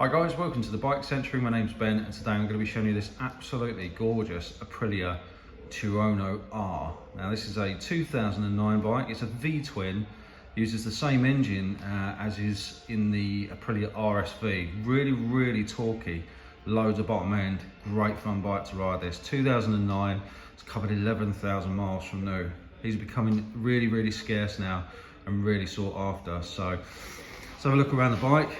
Hi guys, welcome to the Bike Century. My name's Ben and today I'm going to be showing you this absolutely gorgeous Aprilia Tuono R. Now this is a 2009 bike, it's a V-twin, uses the same engine as is in the Aprilia RSV. Really torquey, loads of bottom end, great fun bike to ride this. 2009, it's covered 11,000 miles from new. These are becoming really scarce now and really sought after. So let's have a look around the bike.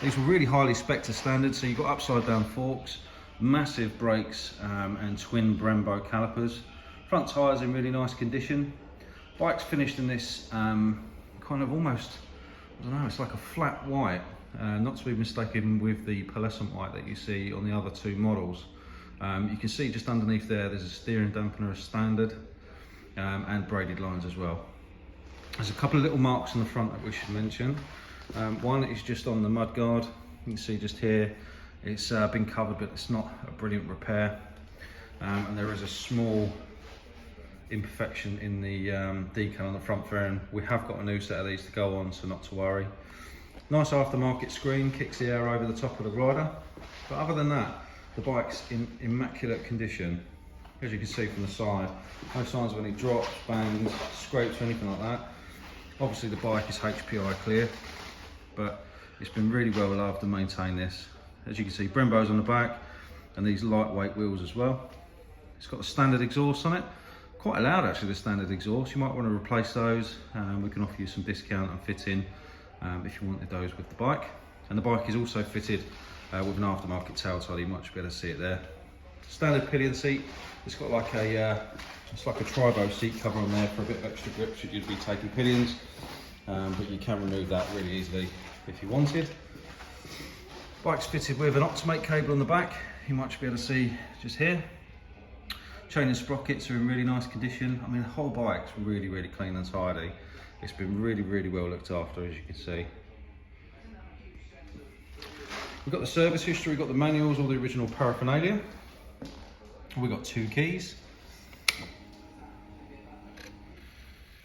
These were really highly spec'd to standard, so you've got upside down forks, massive brakes and twin Brembo calipers. Front tyres in really nice condition. Bike's finished in this kind of almost, I don't know, it's like a flat white, not to be mistaken with the pearlescent white that you see on the other two models. You can see just underneath there's a steering dampener as standard and braided lines as well. There's a couple of little marks on the front that we should mention. One is just on the mudguard. You can see just here, it's been covered, but it's not a brilliant repair. And there is a small imperfection in the decal on the front fairing. We have got a new set of these to go on, so not to worry. Nice aftermarket screen, kicks the air over the top of the rider. But other than that, the bike's in immaculate condition. As you can see from the side, no signs of any drops, bangs, scrapes or anything like that. Obviously the bike is HPI clear, but it's been really well loved and maintained this. As you can see, Brembo's on the back and these lightweight wheels as well. It's got a standard exhaust on it, quite loud actually, the standard exhaust. You might want to replace those. We can offer you some discount and fit in if you wanted those with the bike. And the bike is also fitted with an aftermarket tail tidy. You might be able to see it there. Standard pillion seat. It's got like a it's like a tribo seat cover on there for a bit of extra grip should you be taking pillions. But you can remove that really easily if you wanted. Bike's fitted with an Optimate cable on the back. You might be able to see just here. Chain and sprockets are in really nice condition. I mean, the whole bike's really clean and tidy. It's been really well looked after, as you can see. We've got the service history, we've got the manuals, all the original paraphernalia. We've got 2 keys.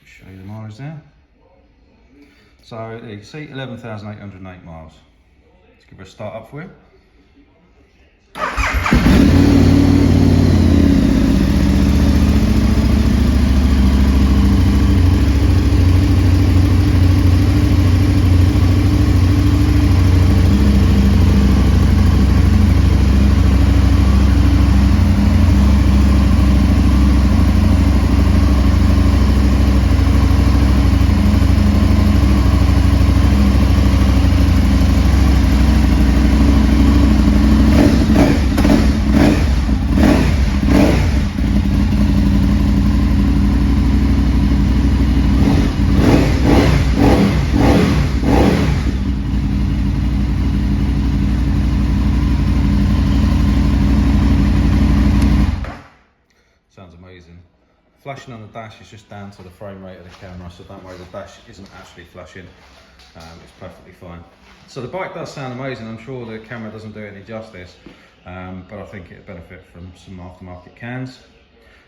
Show you the mileage there. So there you can see 11,808 miles. Let's give it a start up for you. Sounds amazing. Flashing on the dash is just down to the frame rate of the camera, so don't worry, the dash isn't actually flashing. It's perfectly fine. So the bike does sound amazing. I'm sure the camera doesn't do it any justice, but I think it'd benefit from some aftermarket cans.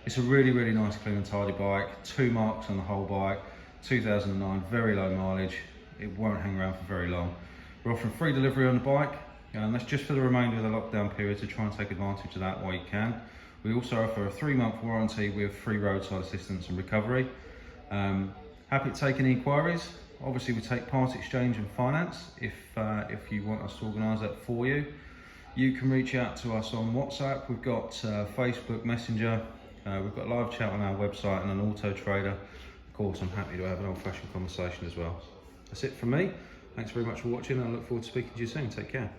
It's a really nice, clean and tidy bike. 2 marks on the whole bike. 2009, very low mileage. It won't hang around for very long. We're offering free delivery on the bike, and that's just for the remainder of the lockdown period, to try and take advantage of that while you can. We also offer a 3-month warranty with free roadside assistance and recovery. Happy to take any inquiries. Obviously we take part exchange and finance if you want us to organise that for you. You can reach out to us on WhatsApp. We've got Facebook Messenger. We've got live chat on our website and an auto trader. Of course, I'm happy to have an old-fashioned conversation as well. That's it from me. Thanks very much for watching and I look forward to speaking to you soon. Take care.